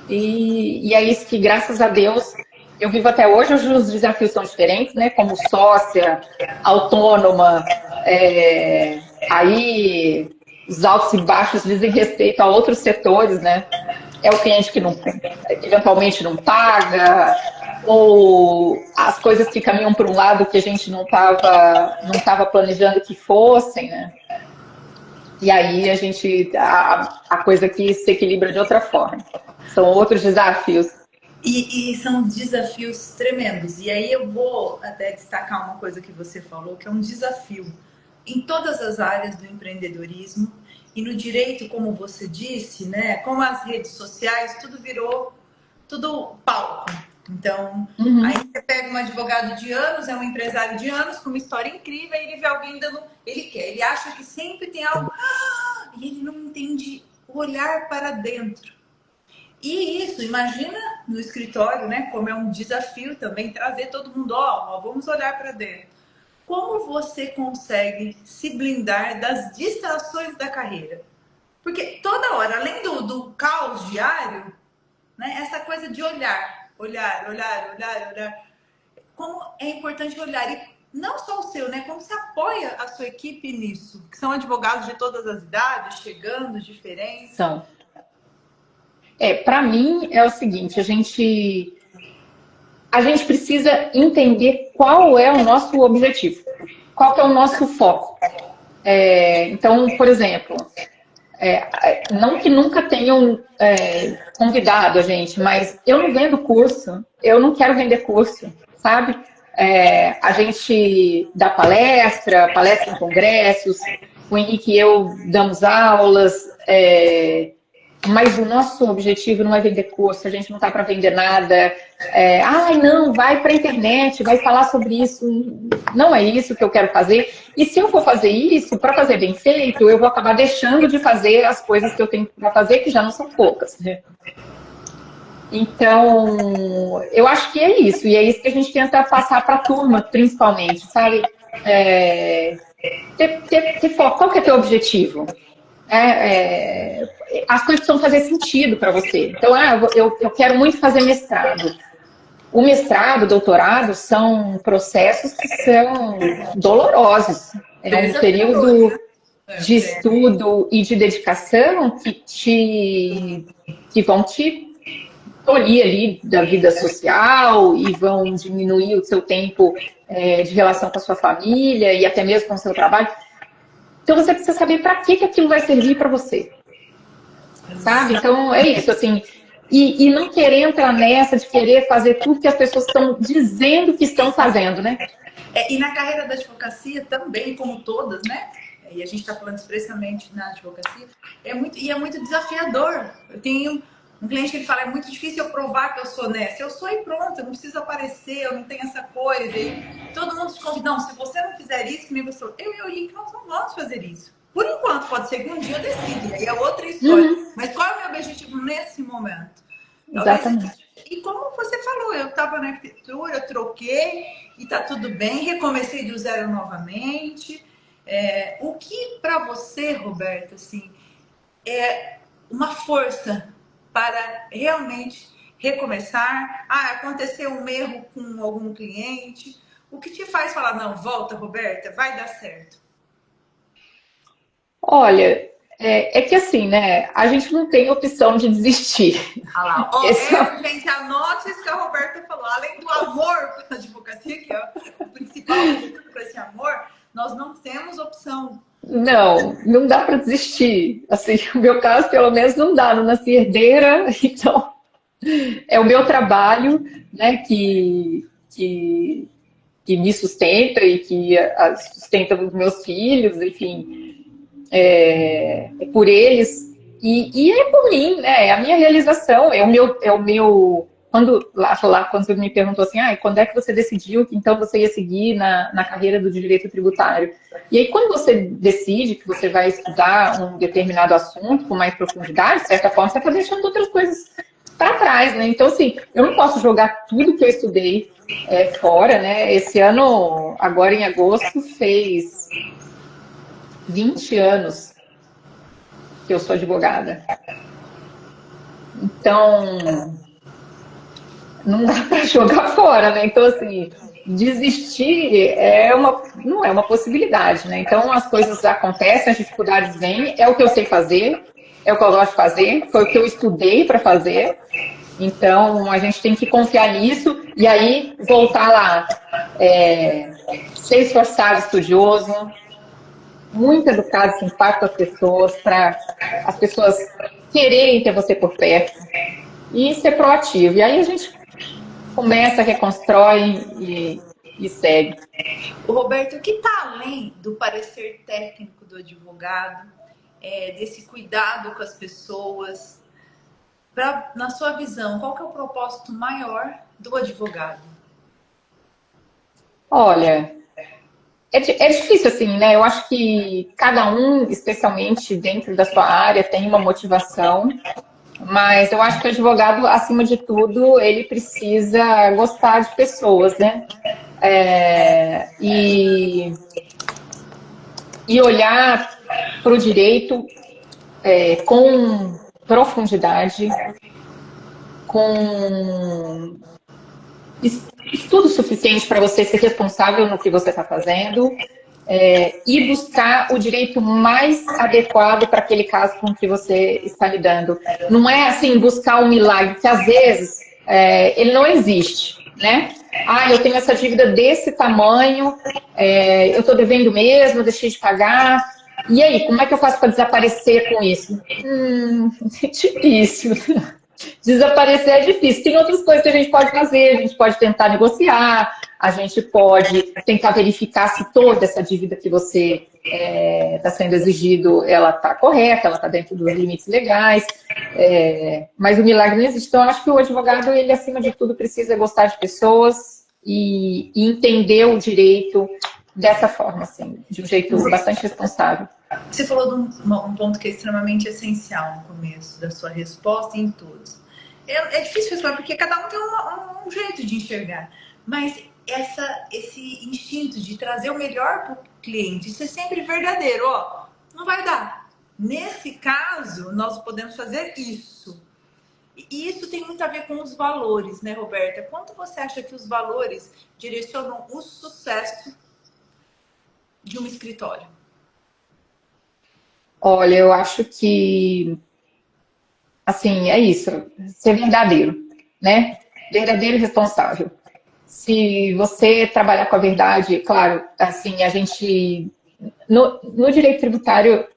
Speaker 2: E é isso que, graças a Deus, eu vivo até hoje. Hoje os desafios são diferentes, né? Como sócia, autônoma, aí os altos e baixos dizem respeito a outros setores, né? É o cliente que eventualmente não paga, ou as coisas que caminham para um lado que a gente não estava planejando que fossem, né? E aí a coisa que se equilibra de outra forma. São outros desafios.
Speaker 1: E são desafios tremendos. E aí eu vou até destacar uma coisa que você falou, que é um desafio em todas as áreas do empreendedorismo. E no direito, como você disse, né, como as redes sociais, tudo palco. Então, aí você pega um advogado de anos, é um empresário de anos, com uma história incrível, e ele vê alguém ele acha que sempre tem algo, e ele não entende o olhar para dentro. E isso, imagina no escritório, né, como é um desafio também, trazer todo mundo, vamos olhar para dentro. Como você consegue se blindar das distrações da carreira? Porque toda hora, além do caos diário, né, essa coisa de olhar. Como é importante olhar. E não só o seu, né? Como você apoia a sua equipe nisso? Que são advogados de todas as idades, chegando, diferentes.
Speaker 2: São. Para mim é o seguinte, a gente precisa entender qual é o nosso objetivo, qual que é o nosso foco. Então, por exemplo, não que nunca tenham convidado a gente, mas eu não vendo curso, eu não quero vender curso, sabe? A gente dá palestra em congressos, o Henrique e eu damos aulas, mas o nosso objetivo não é vender curso, a gente não está para vender nada. Não, vai para a internet, vai falar sobre isso. Não é isso que eu quero fazer. E se eu for fazer isso, para fazer bem feito, eu vou acabar deixando de fazer as coisas que eu tenho para fazer, que já não são poucas, né? Então, eu acho que é isso. E é isso que a gente tenta passar para a turma, principalmente, sabe? Ter foco. Qual que é o teu objetivo? As coisas precisam fazer sentido para você. Então, eu quero muito fazer mestrado. O mestrado, o doutorado, são processos que são dolorosos. É um período de estudo e de dedicação que vão te tolir ali da vida social e vão diminuir o seu tempo de relação com a sua família e até mesmo com o seu trabalho. Então você precisa saber para que aquilo vai servir para você. Sabe? Então é isso, assim. E não querer entrar nessa de querer fazer tudo que as pessoas estão dizendo que estão fazendo, né?
Speaker 3: E na carreira da advocacia também, como todas, né? E a gente está falando expressamente na advocacia, é muito desafiador. Eu tenho um cliente que ele fala, é muito difícil eu provar que eu sou honesta. Eu sou e pronto, eu não preciso aparecer, eu não tenho essa coisa. E todo mundo te convida, não, se você não fizer isso, que nem você, eu e o Henrique, nós não vamos fazer isso. Por enquanto, pode ser que um dia eu decida, aí é outra história. Mas qual é o meu objetivo nesse momento?
Speaker 2: Exatamente.
Speaker 3: E como você falou, eu estava na arquitetura, eu troquei e tá tudo bem, recomecei do zero novamente. O que para você, Roberto, assim, é uma força para realmente recomeçar? Aconteceu um erro com algum cliente. O que te faz falar, não, volta, Roberta, vai dar certo?
Speaker 2: Olha, que assim, né? A gente não tem opção de desistir.
Speaker 3: Gente, anote isso que a Roberta falou. Além do amor pela advocacia, que é o principal para esse amor, nós não temos opção.
Speaker 2: Não dá para desistir. Assim, o meu caso, pelo menos, não dá. Não nasci herdeira, então é o meu trabalho, né, que me sustenta e que sustenta os meus filhos, enfim. É por eles e é por mim, né? É a minha realização, é o meu quando você me perguntou assim, quando é que você decidiu que então você ia seguir na carreira do direito tributário? E aí quando você decide que você vai estudar um determinado assunto com mais profundidade, de certa forma você está deixando outras coisas para trás, né? Então assim, eu não posso jogar tudo que eu estudei fora, né? Esse ano, agora em agosto, fez 20 anos que eu sou advogada. Então, não dá para jogar fora, né? Então, assim, desistir não é uma possibilidade, né? Então, as coisas acontecem, as dificuldades vêm, é o que eu sei fazer, é o que eu gosto de fazer, foi o que eu estudei para fazer. Então, a gente tem que confiar nisso e aí voltar lá, ser esforçado, estudioso, muito educado, simpático com as pessoas, para as pessoas quererem ter você por perto e ser proativo. E aí a gente começa, reconstrói e segue.
Speaker 3: O Roberto, o que está além do parecer técnico do advogado, desse cuidado com as pessoas? Na sua visão, qual que é o propósito maior do advogado?
Speaker 2: Olha, é difícil assim, né? Eu acho que cada um, especialmente dentro da sua área, tem uma motivação, mas eu acho que o advogado, acima de tudo, ele precisa gostar de pessoas, né? E olhar para o direito com profundidade, com estudo suficiente para você ser responsável no que você está fazendo e buscar o direito mais adequado para aquele caso com que você está lidando. Não é assim buscar um milagre, que às vezes ele não existe, né? Eu tenho essa dívida desse tamanho, eu estou devendo mesmo, deixei de pagar. E aí, como é que eu faço para desaparecer com isso? Difícil. Desaparecer é difícil. Tem outras coisas que a gente pode fazer. A gente pode tentar negociar, a gente pode tentar verificar se toda essa dívida que você está sendo exigido, ela está correta, ela está dentro dos limites legais. Mas o milagre não existe. Então, eu acho que o advogado, ele, acima de tudo, precisa gostar de pessoas e entender o direito dessa forma, assim, de um jeito bastante responsável.
Speaker 3: Você falou de um ponto que é extremamente essencial no começo da sua resposta e em todos. É difícil responder, porque cada um tem um jeito de enxergar. Mas esse instinto de trazer o melhor para o cliente, isso é sempre verdadeiro. Ó, não vai dar. Nesse caso, nós podemos fazer isso. E isso tem muito a ver com os valores, né, Roberta? Quanto você acha que os valores direcionam o sucesso de um escritório?
Speaker 2: Olha, eu acho que, assim, é isso, ser verdadeiro, né? Verdadeiro e responsável. Se você trabalhar com a verdade, claro, assim, a gente, no direito tributário,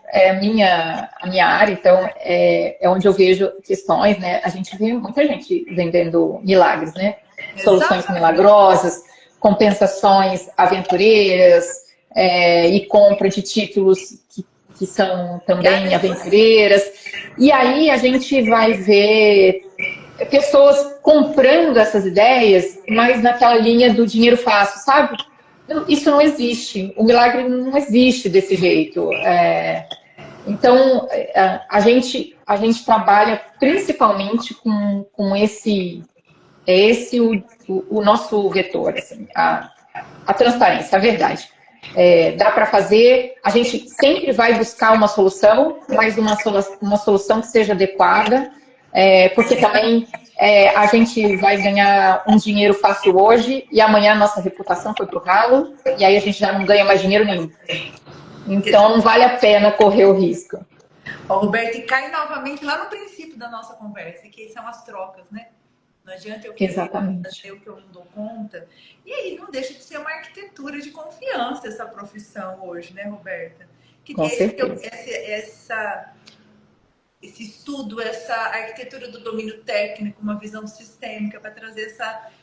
Speaker 2: é a minha área, então, é onde eu vejo questões, né? A gente vê muita gente vendendo milagres, né? Soluções milagrosas, compensações aventureiras, e compra de títulos que são também aventureiras. E aí a gente vai ver pessoas comprando essas ideias, mas naquela linha do dinheiro fácil, sabe? Isso não existe. O milagre não existe desse jeito. Então, a gente trabalha principalmente com esse o nosso vetor, assim, a transparência, a verdade. Dá para fazer, a gente sempre vai buscar uma solução, mas uma solução que seja adequada, porque também a gente vai ganhar um dinheiro fácil hoje e amanhã a nossa reputação foi pro ralo e aí a gente já não ganha mais dinheiro nenhum. Então não vale a pena correr o risco.
Speaker 3: Roberto, e cai novamente lá no princípio da nossa conversa, que são as trocas, né? Não adianta eu querer fazer o que eu não dou conta. E aí não deixa de ser uma arquitetura de confiança essa profissão hoje, né, Roberta? Que
Speaker 2: Com certeza.
Speaker 3: Esse estudo, essa arquitetura do domínio técnico, uma visão sistêmica para trazer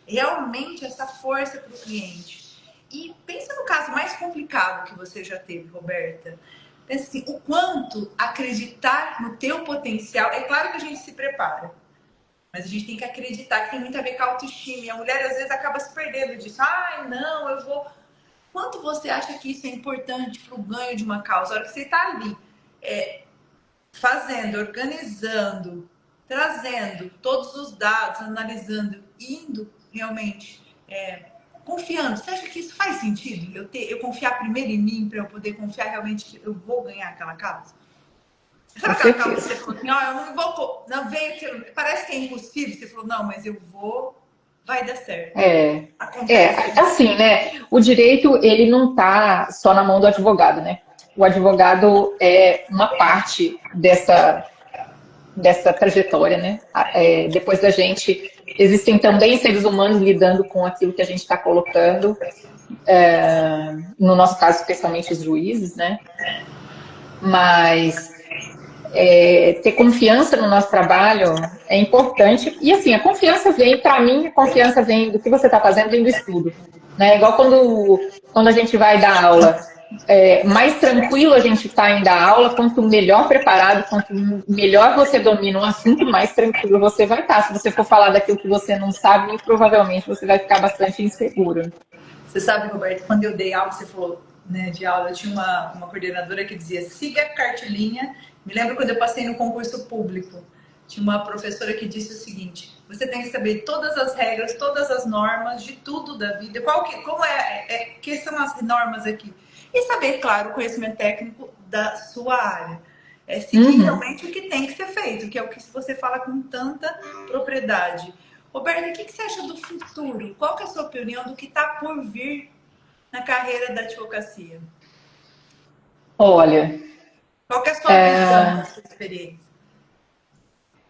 Speaker 3: realmente essa força para o cliente. E pensa no caso mais complicado que você já teve, Roberta. Pensa assim, o quanto acreditar no teu potencial. É claro que a gente se prepara. Mas a gente tem que acreditar, que tem muito a ver com a autoestima. E a mulher, às vezes, acaba se perdendo disso. Ai, não, eu vou... Quanto você acha que isso é importante para o ganho de uma causa? A hora que você está ali, fazendo, organizando, trazendo todos os dados, analisando, indo realmente, confiando. Você acha que isso faz sentido? Eu confiar primeiro em mim, para eu poder confiar realmente que eu vou ganhar aquela causa? Sabe aquela causa que você falou assim, eu não vou... Não, parece que é impossível. Você falou, não, mas eu vou... Vai dar certo.
Speaker 2: Assim, né? O direito, ele não está só na mão do advogado, né? O advogado é uma parte dessa trajetória, né? Depois da gente, existem também seres humanos lidando com aquilo que a gente está colocando, no nosso caso, especialmente os juízes, né? Mas ter confiança no nosso trabalho é importante. E assim, a confiança vem, para mim, a confiança vem do que você está fazendo, vem do estudo. Né? Igual quando a gente vai dar aula. Mais tranquilo a gente está em dar aula, quanto melhor preparado, quanto melhor você domina um assunto, mais tranquilo você vai estar. Se você for falar daquilo que você não sabe, muito provavelmente você vai ficar bastante inseguro.
Speaker 3: Você sabe, Roberto, quando eu dei aula, você falou, né, de aula, eu tinha uma coordenadora que dizia, siga a cartilinha. Me lembro quando eu passei no concurso público, tinha uma professora que disse o seguinte, você tem que saber todas as regras, todas as normas de tudo da vida, que são as normas aqui. E saber, claro, o conhecimento técnico da sua área. Seguir realmente o que tem que ser feito, que é o que você fala com tanta propriedade. Roberto, o que você acha do futuro? Qual que é a sua opinião do que está por vir na carreira da advocacia?
Speaker 2: Olha...
Speaker 3: Qual que é a sua visão, a sua experiência?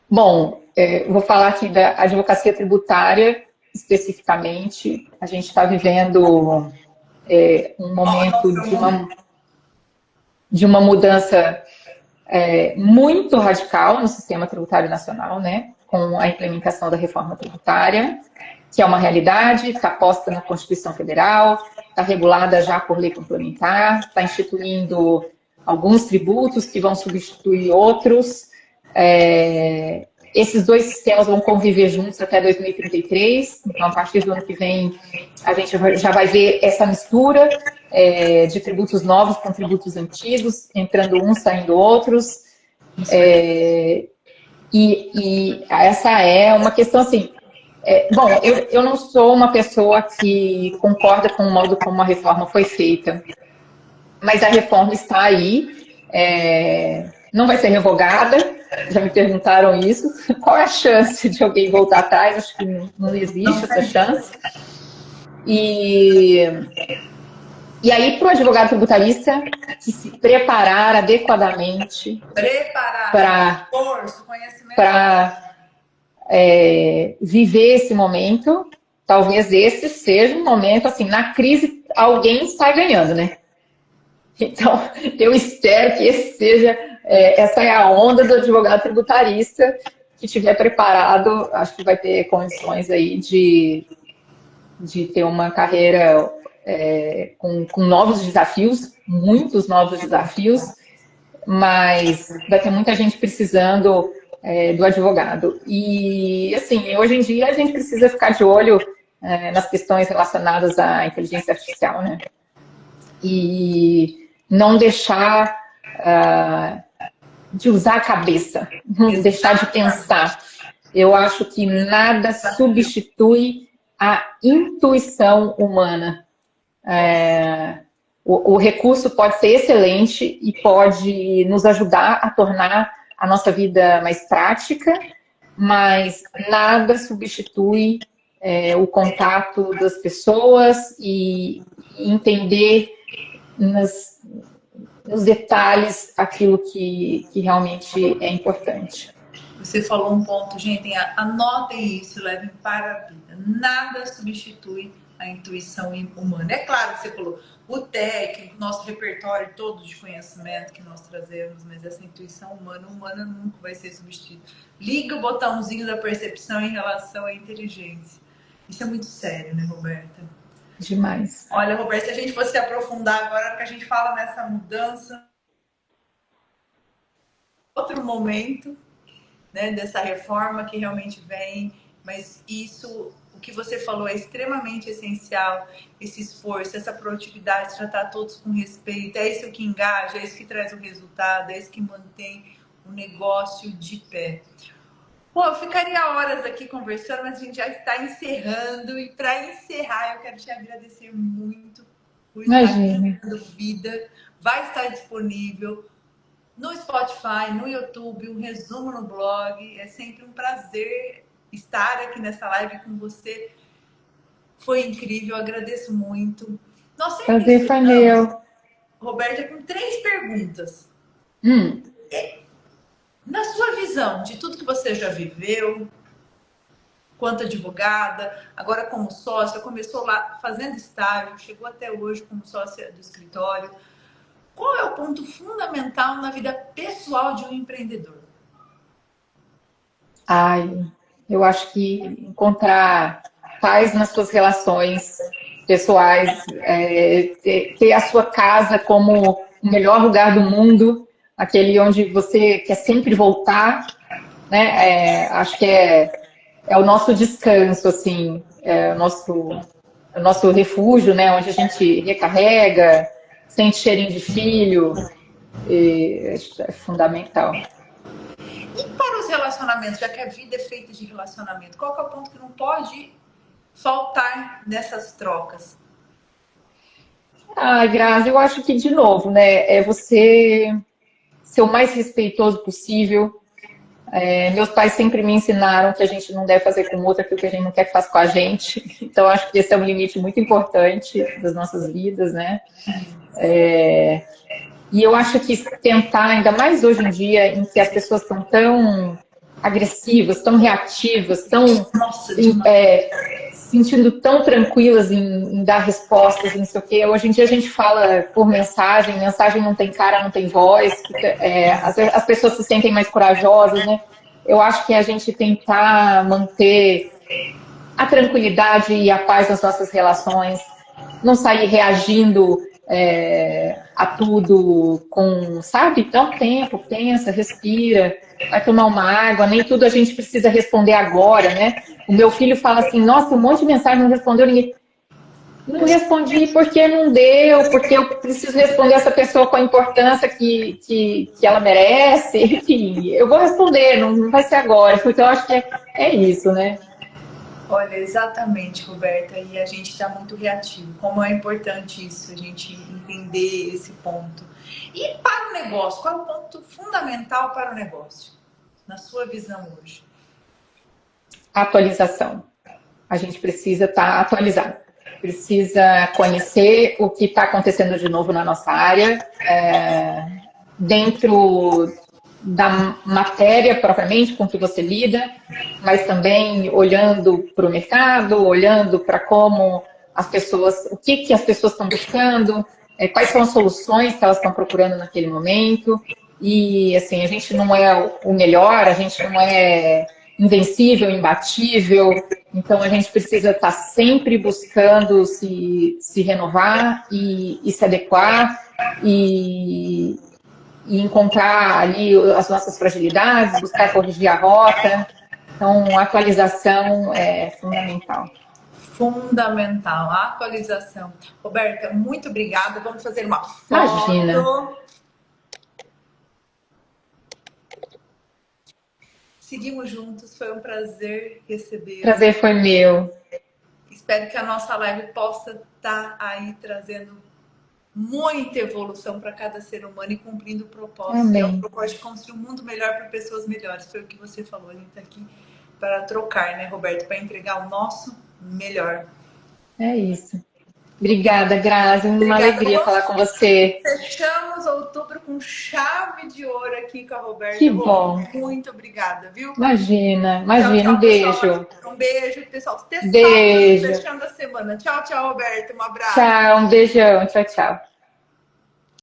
Speaker 2: Bom, vou falar aqui da advocacia tributária, especificamente. A gente está vivendo um momento de uma mudança muito radical no sistema tributário nacional, né? com a implementação da reforma tributária, que é uma realidade, está posta na Constituição Federal, está regulada já por lei complementar, está instituindo alguns tributos que vão substituir outros. Esses dois sistemas vão conviver juntos até 2033, então a partir do ano que vem a gente já vai ver essa mistura de tributos novos com tributos antigos, entrando uns, saindo outros. E essa é uma questão assim... bom, eu não sou uma pessoa que concorda com o modo como a reforma foi feita, mas a reforma está aí, não vai ser revogada, já me perguntaram isso. Qual é a chance de alguém voltar atrás? Acho que não existe essa chance. E aí, para o advogado tributarista, que se preparar adequadamente para viver esse momento, talvez esse seja um momento, assim, na crise alguém está ganhando, né? Então, eu espero que esse seja, essa é a onda do advogado tributarista, que estiver preparado, acho que vai ter condições aí de ter uma carreira com novos desafios, muitos novos desafios, mas vai ter muita gente precisando do advogado. E, assim, hoje em dia a gente precisa ficar de olho nas questões relacionadas à inteligência artificial, né? E não deixar de usar a cabeça, não deixar de pensar. Eu acho que nada substitui a intuição humana. O recurso pode ser excelente e pode nos ajudar a tornar a nossa vida mais prática, mas nada substitui o contato das pessoas e entender nos detalhes aquilo que realmente é importante.
Speaker 3: Você falou um ponto, gente, anotem isso, levem para a vida. Nada substitui a intuição humana. É claro que você falou, o técnico, nosso repertório todo de conhecimento que nós trazemos, mas essa intuição humana nunca vai ser substituída. Liga o botãozinho da percepção em relação à inteligência. Isso é muito sério, né, Roberta?
Speaker 2: Demais.
Speaker 3: Olha, Roberta, se a gente fosse se aprofundar agora, que a gente fala nessa mudança, outro momento, né, dessa reforma que realmente vem, mas isso, o que você falou é extremamente essencial, esse esforço, essa proatividade, tratar todos com respeito, é isso que engaja, é isso que traz o resultado, é isso que mantém o negócio de pé. Pô, eu ficaria horas aqui conversando, mas a gente já está encerrando, e para encerrar eu quero te agradecer muito por estar dando vida, vai estar disponível no Spotify, no YouTube, um resumo no blog. É sempre um prazer estar aqui nessa live com você. Foi incrível, eu agradeço muito. Nós sempre
Speaker 2: prazer foi meu.
Speaker 3: Roberta, com 3 perguntas. Na sua visão, de tudo que você já viveu, quanto advogada, agora como sócia, começou lá fazendo estágio, chegou até hoje como sócia do escritório, qual é o ponto fundamental na vida pessoal de um empreendedor?
Speaker 2: Eu acho que encontrar paz nas suas relações pessoais, ter a sua casa como o melhor lugar do mundo, aquele onde você quer sempre voltar, né? Acho que é o nosso descanso, assim, o nosso refúgio, né? Onde a gente recarrega, sente cheirinho de filho, é fundamental.
Speaker 3: E para os relacionamentos, já que a vida é feita de relacionamento, qual que é o ponto que não pode faltar nessas trocas?
Speaker 2: Grazi, eu acho que, de novo, né? É você ser o mais respeitoso possível. Meus pais sempre me ensinaram que a gente não deve fazer com o outro aquilo que a gente não quer que faça com a gente. Então, acho que esse é um limite muito importante das nossas vidas, né? E eu acho que tentar, ainda mais hoje em dia, em que as pessoas estão tão agressivas, tão reativas, tão sentindo tão tranquilas em dar respostas, não sei o quê. Hoje em dia a gente fala por mensagem não tem cara, não tem voz, as pessoas se sentem mais corajosas, né? eu acho que é a gente tentar manter a tranquilidade e a paz nas nossas relações, não sair reagindo a tudo com, sabe, dá um tempo, pensa, respira, vai tomar uma água, nem tudo a gente precisa responder agora, né? O meu filho fala assim, nossa, um monte de mensagem não respondeu ninguém. Não respondi porque não deu, porque eu preciso responder essa pessoa com a importância que ela merece, enfim, eu vou responder, não vai ser agora, então eu acho que é isso, né?
Speaker 3: Olha, exatamente, Roberta, e a gente está muito reativo. Como é importante isso, a gente entender esse ponto. E para o negócio, qual é o ponto fundamental para o negócio, na sua visão hoje?
Speaker 2: Atualização. A gente precisa estar atualizado. Precisa conhecer o que está acontecendo de novo na nossa área, dentro da matéria propriamente com que você lida, mas também olhando para o mercado, olhando para como as pessoas, o que as pessoas estão buscando, quais são as soluções que elas estão procurando naquele momento. E assim, a gente não é o melhor, a gente não é invencível, imbatível, então a gente precisa estar sempre buscando se renovar e se adequar e encontrar ali as nossas fragilidades, buscar corrigir a rota. Então, a atualização é fundamental.
Speaker 3: Fundamental, a atualização. Roberta, muito obrigada. Vamos fazer uma foto.
Speaker 2: Imagina.
Speaker 3: Seguimos juntos, foi um prazer receber.
Speaker 2: Prazer foi meu.
Speaker 3: Espero que a nossa live possa estar aí trazendo muita evolução para cada ser humano e cumprindo o propósito.
Speaker 2: Amém.
Speaker 3: É o propósito de construir um mundo melhor para pessoas melhores. Foi o que você falou. A gente está aqui para trocar, né, Roberto? Para entregar o nosso melhor.
Speaker 2: É isso. Obrigada, Grazi. Uma alegria falar com você.
Speaker 3: Fechamos outubro com chave de ouro aqui com a Roberta.
Speaker 2: Que bom.
Speaker 3: Muito obrigada, viu?
Speaker 2: Imagina.
Speaker 3: Tchau, tchau,
Speaker 2: Um beijo.
Speaker 3: Pessoal. Um beijo, pessoal.
Speaker 2: Beijo.
Speaker 3: Fechando a semana. Tchau, tchau, Roberta. Um abraço.
Speaker 2: Tchau, um beijão. Tchau, tchau.